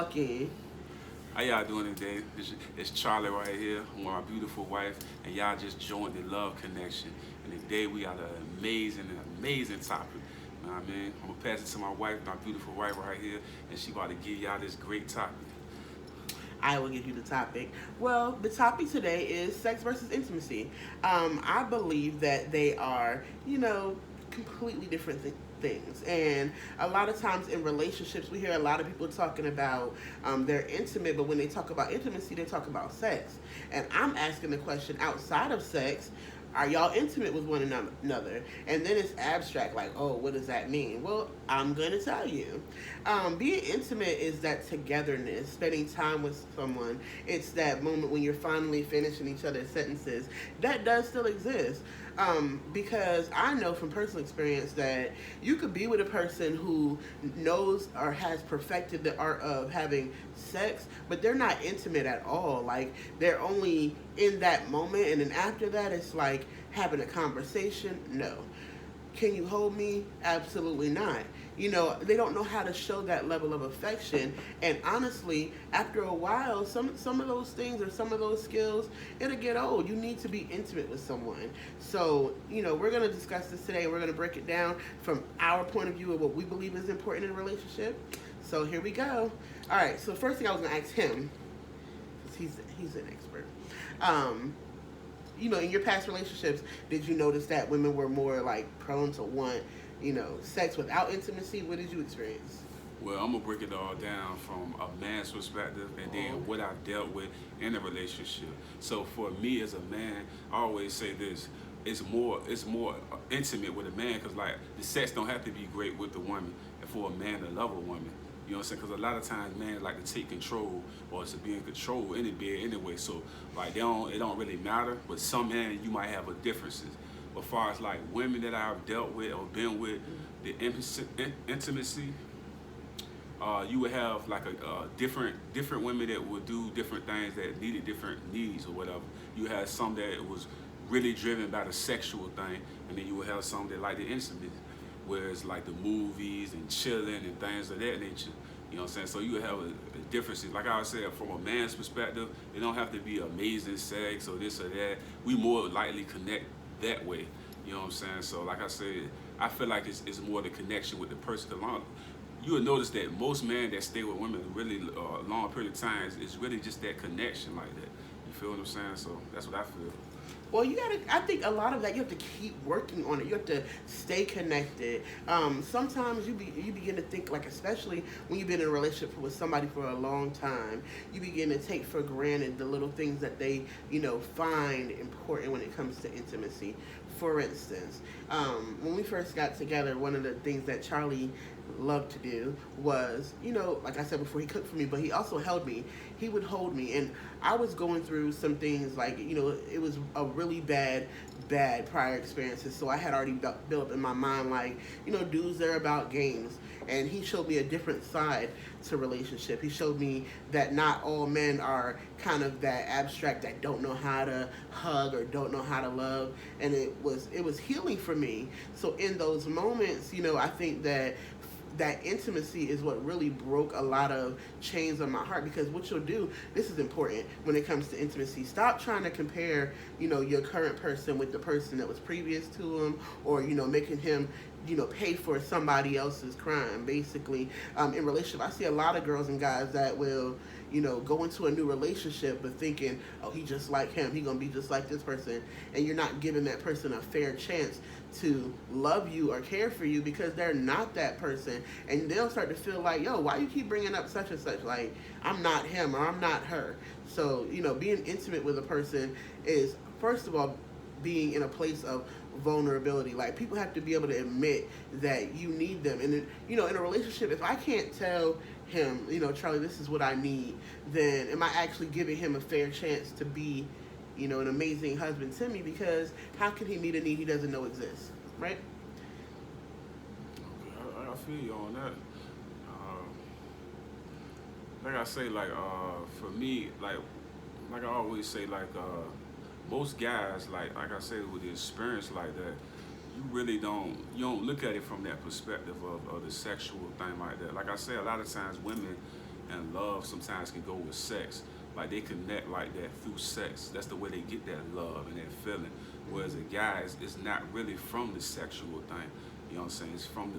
talking. How y'all doing today? It's Charlie right here, my beautiful wife, and y'all just joined the Love Connection. And today we got an amazing topic. You know what I mean? I'm gonna pass it to my wife, my beautiful wife right here, and she about to give y'all this great topic. I will give you the topic. Well, the topic today is sex versus intimacy. I believe that they are, completely different things. And a lot of times in relationships, we hear a lot of people talking about they're intimate, but when they talk about intimacy, they talk about sex. And I'm asking the question outside of sex, are y'all intimate with one another? And then it's abstract, like, oh, what does that mean? Well, I'm going to tell you. Being intimate is that togetherness, spending time with someone. It's that moment when you're finally finishing each other's sentences. That does still exist. Because I know from personal experience that you could be with a person who knows or has perfected the art of having sex, but they're not intimate at all. Like, they're only in that moment, and then after that, it's like having a conversation. No. Can you hold me? Absolutely not. They don't know how to show that level of affection. And honestly, after a while, some of those things or some of those skills, it'll get old. You need to be intimate with someone. So, we're going to discuss this today. We're going to break it down from our point of view of what we believe is important in a relationship. So here we go. All right. So first thing I was going to ask him, because he's an expert. In your past relationships, did you notice that women were more like prone to want, sex without intimacy? What did you experience? Well, I'm gonna break it all down from a man's perspective and then what I've dealt with in a relationship. So for me as a man, I always say this: it's more intimate with a man because like the sex don't have to be great with the woman, and for a man to love a woman. You know what I'm saying? Because a lot of times men like to take control or to be in control in the bed anyway. So like it don't really matter. But some men you might have a differences. But as far as like women that I've dealt with or been with, the intimacy, you would have like a different women that would do different things that needed different needs or whatever. You had some that was really driven by the sexual thing, and then you would have some that like the intimacy, whereas like the movies and chilling and things of that nature. You know what I'm saying? So you would have a differences. Like I said, from a man's perspective, it don't have to be amazing sex or this or that. We more likely connect that way. You know what I'm saying? So like I said, I feel like it's more the connection with the person. You would notice that most men that stay with women really long period of times is really just that connection like that. You feel what I'm saying? So that's what I feel. Well, I think a lot of that, you have to keep working on it. You have to stay connected. Sometimes you begin to think, like, especially when you've been in a relationship with somebody for a long time, you begin to take for granted the little things that they, find important when it comes to intimacy. For instance, when we first got together, one of the things that Charlie loved to do was, like I said before, he cooked for me, but he also held me. He would hold me, and I was going through some things like, it was a really bad prior experiences. So I had already built up in my mind, like, dudes, they're about games. And he showed me a different side to relationship. He showed me that not all men are kind of that abstract, that don't know how to hug or don't know how to love. And it was healing for me. So in those moments, I think that intimacy is what really broke a lot of chains on my heart, because what you'll do, this is important when it comes to intimacy, stop trying to compare your current person with the person that was previous to him, or making him pay for somebody else's crime. Basically, in relationship, I see a lot of girls and guys that will go into a new relationship but thinking, oh, he just like him, he gonna be just like this person, and you're not giving that person a fair chance to love you or care for you, because they're not that person, and they'll start to feel like, yo, why you keep bringing up such and such, like I'm not him or I'm not her. So being intimate with a person is, first of all, being in a place of vulnerability. Like, people have to be able to admit that you need them. And in a relationship, if I can't tell him, Charlie, this is what I need, then am I actually giving him a fair chance to be, an amazing husband to me? Because how can he meet a need he doesn't know exists, right? Okay, I feel you on that. Like I say, like for me, like I always say, like most guys, like I said, with the experience like that, you don't look at it from that perspective of the sexual thing like that. Like I say, a lot of times women and love sometimes can go with sex. Like they connect like that through sex. That's the way they get that love and that feeling. Whereas a guy is not really from the sexual thing. You know what I'm saying? It's from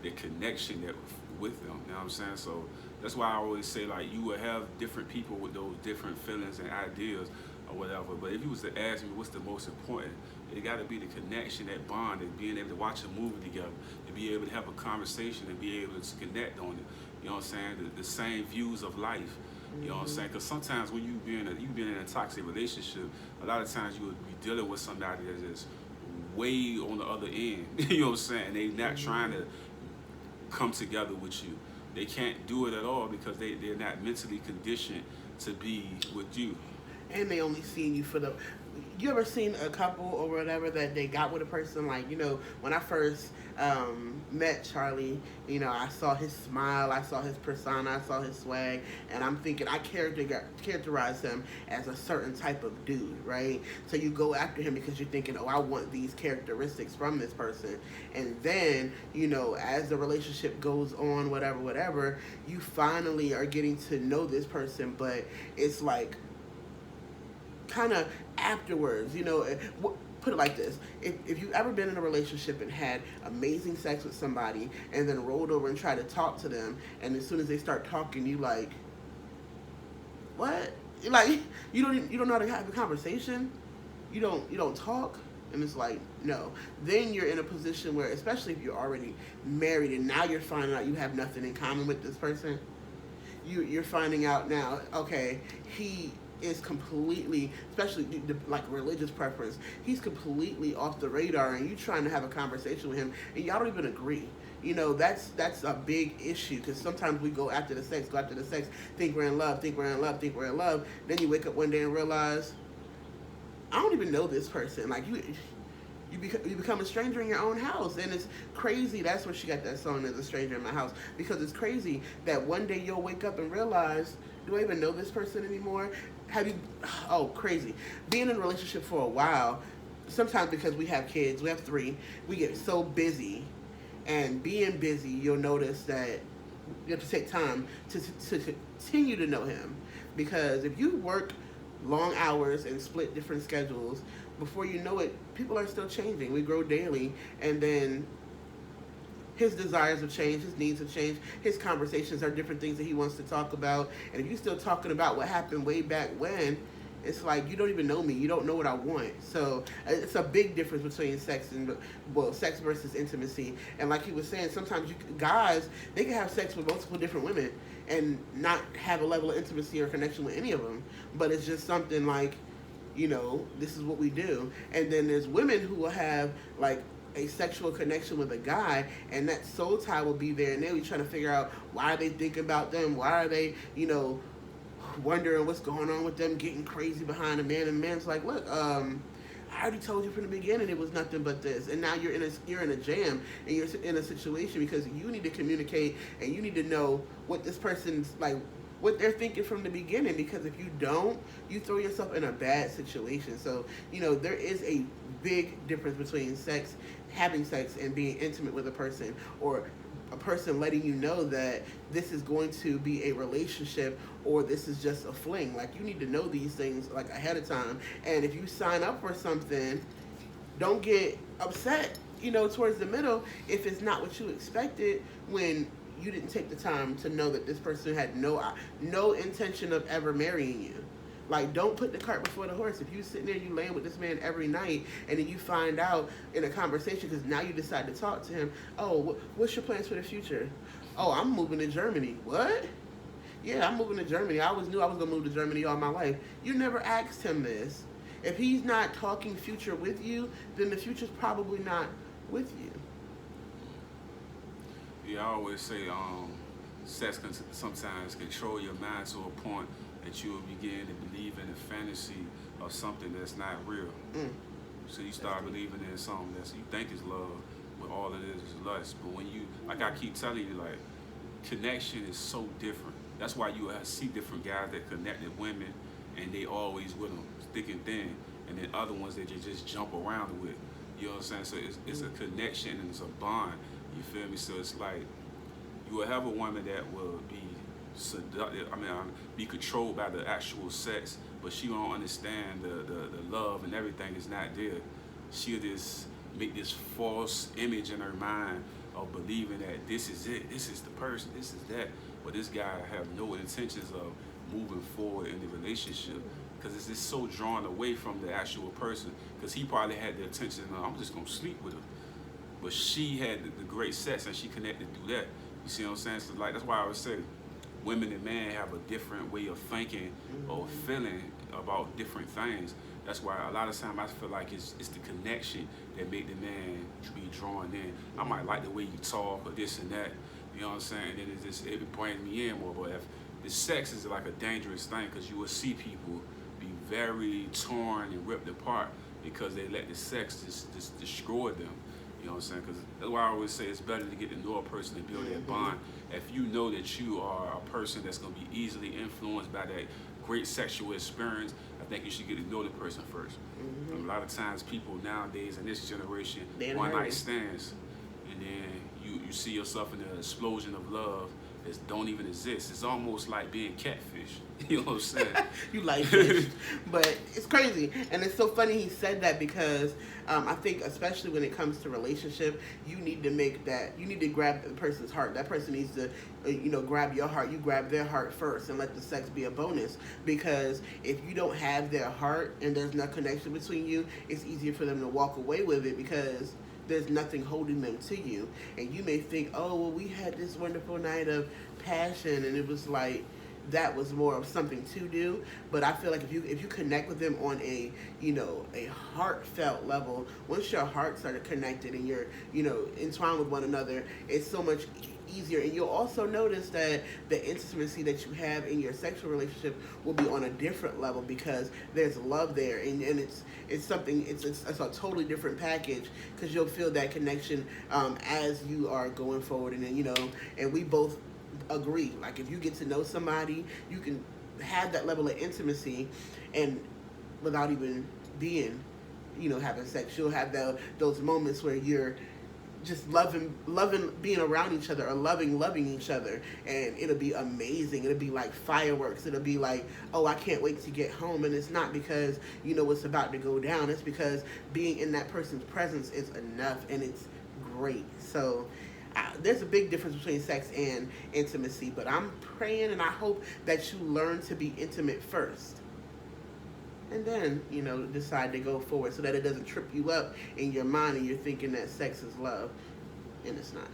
the connection that with them. You know what I'm saying? So that's why I always say like you will have different people with those different feelings and ideas or whatever. But if you was to ask me what's the most important, it got to be the connection, that bond, and being able to watch a movie together, and be able to have a conversation and be able to connect on it. You know what I'm saying? The same views of life. You know what I'm saying? Because sometimes when you've been in a toxic relationship, a lot of times you would be dealing with somebody that's just way on the other end. You know what I'm saying? They not trying to come together with you. They can't do it at all because they're not mentally conditioned to be with you. And they only seeing you for the. You ever seen a couple or whatever that they got with a person, like, when I first met Charlie, I saw his smile, I saw his persona, I saw his swag, and I'm thinking I characterize him as a certain type of dude, right? So you go after him because you're thinking, oh, I want these characteristics from this person. And then, as the relationship goes on, whatever, you finally are getting to know this person, but it's like kind of afterwards, put it like this. If you've ever been in a relationship and had amazing sex with somebody and then rolled over and tried to talk to them, and as soon as they start talking, you like, what? Like, you don't know how to have a conversation? You don't talk? And it's like, no. Then you're in a position where, especially if you're already married and now you're finding out you have nothing in common with this person, you're finding out now, okay, he is completely, especially like religious preference, he's completely off the radar, and you trying to have a conversation with him and y'all don't even agree. That's a big issue, because sometimes we go after the sex, think we're in love, then you wake up one day and realize, I don't even know this person. Like, you become a stranger in your own house, and it's crazy. That's where she got that song, "There's a Stranger in My House," because it's crazy that one day you'll wake up and realize, do I even know this person anymore? Crazy. Being in a relationship for a while, sometimes because we have kids, we have 3, we get so busy, and being busy, you'll notice that you have to take time to continue to know him, because if you work long hours and split different schedules, before you know it, people are still changing. We grow daily, and then his desires have changed, his needs have changed, his conversations are different things that he wants to talk about. And if you're still talking about what happened way back when, it's like, you don't even know me, you don't know what I want. So it's a big difference between sex versus intimacy. And like he was saying, sometimes guys, they can have sex with multiple different women and not have a level of intimacy or connection with any of them, but it's just something like, this is what we do. And then there's women who will have like a sexual connection with a guy, and that soul tie will be there, and they'll be trying to figure out why they think about them, why are they, wondering what's going on with them, getting crazy behind a man. And man's like, look, I already told you from the beginning it was nothing but this, and now you're in a jam, and you're in a situation because you need to communicate, and you need to know what this person's like, what they're thinking from the beginning, because if you don't, you throw yourself in a bad situation. So, there is a big difference between having sex and being intimate with a person, or a person letting you know that this is going to be a relationship or this is just a fling. Like, you need to know these things like ahead of time. And if you sign up for something, don't get upset, towards the middle if it's not what you expected, when you didn't take the time to know that this person had no intention of ever marrying you. Like, don't put the cart before the horse. If you sitting there, you laying with this man every night, and then you find out in a conversation, because now you decide to talk to him, oh, what's your plans for the future? Oh, I'm moving to Germany. What? Yeah, I'm moving to Germany. I always knew I was going to move to Germany all my life. You never asked him this. If he's not talking future with you, then the future's probably not with you. Yeah, I always say sex can sometimes control your mind to a point that you will begin to believe in a fantasy of something that's not real. So you start believing in something that you think is love, when all it is lust. But when you, like I keep telling you, like, connection is so different. That's why you see different guys that connected women, and they always with them, thick and thin, and then other ones that you just jump around with. You know what I'm saying? So it's a connection and it's a bond. You feel me? So it's like, you will have a woman that will be seductive. Be controlled by the actual sex, but she don't understand the love and everything is not there. She'll just make this false image in her mind of believing that this is it, this is the person, this is that. But this guy have no intentions of moving forward in the relationship because it's just so drawn away from the actual person. Because he probably had the intention of, I'm just gonna sleep with her. But she had the great sex and she connected through that. You see what I'm saying? So like that's why I would say women and men have a different way of thinking or feeling about different things. That's why a lot of times I feel like it's the connection that make the man be drawn in. I might like the way you talk or this and that, you know what I'm saying? And then it brings me in more. But if the sex is like a dangerous thing, because you will see people be very torn and ripped apart because they let the sex just destroy them. You know what I'm saying? Because that's why I always say it's better to get to know a person and build that bond. If you know that you are a person that's going to be easily influenced by that great sexual experience, I think you should get to know the person first. A lot of times people nowadays in this generation, one night stands, and then you see yourself in an explosion of love that don't even exist. It's almost like being catfish. You know what I'm saying? You like fish. But it's crazy. And it's so funny he said that because I think especially when it comes to relationship, you need to grab the person's heart. That person needs to, grab your heart. You grab their heart first and let the sex be a bonus. Because if you don't have their heart and there's no connection between you, it's easier for them to walk away with it because there's nothing holding them to you. And you may think, oh, well, we had this wonderful night of passion and it was like that was more of something to do. But I feel like if you connect with them on a heartfelt level, once your hearts are connected and you're entwined with one another, it's so much easier. And you'll also notice that the intimacy that you have in your sexual relationship will be on a different level because there's love there, and it's a totally different package because you'll feel that connection as you are going forward. And then and we both agree, like if you get to know somebody, you can have that level of intimacy and without even being having sex, you'll have those moments where you're just loving being around each other or loving each other, and it'll be amazing. It'll be like fireworks. It'll be like, oh, I can't wait to get home. And it's not because what's about to go down. It's because being in that person's presence is enough, and it's great. So there's a big difference between sex and intimacy, but I'm praying and I hope that you learn to be intimate first and then decide to go forward, so that it doesn't trip you up in your mind and you're thinking that sex is love, and it's not.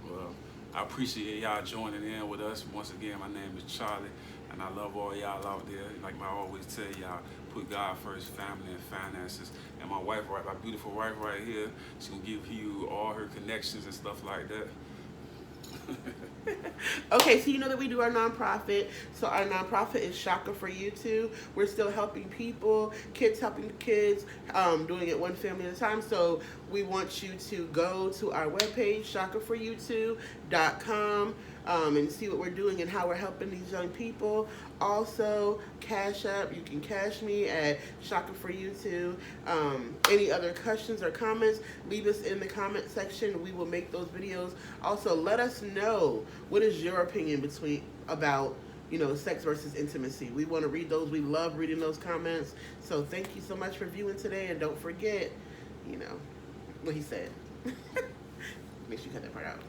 Well, I appreciate y'all joining in with us. Once again, my name is Charlie, and I love all y'all out there. Like I always tell y'all, put God first, family and finances. And my wife, my beautiful wife right here, she's gonna give you all her connections and stuff like that. Okay, so that we do our nonprofit. So our nonprofit is Shaka for You Too. We're still helping people, kids helping kids, doing it one family at a time. So we want you to go to our webpage, shakaforyou2.com, and see what we're doing and how we're helping these young people. Also, Cash App, you can cash me at Shaka for You Too. Any other questions or comments, leave us in the comment section. We will make those videos. Also, let us know, what is your opinion about sex versus intimacy? We want to read those. We love reading those comments. So thank you so much for viewing today, and don't forget, what he said. Make sure you cut that part out.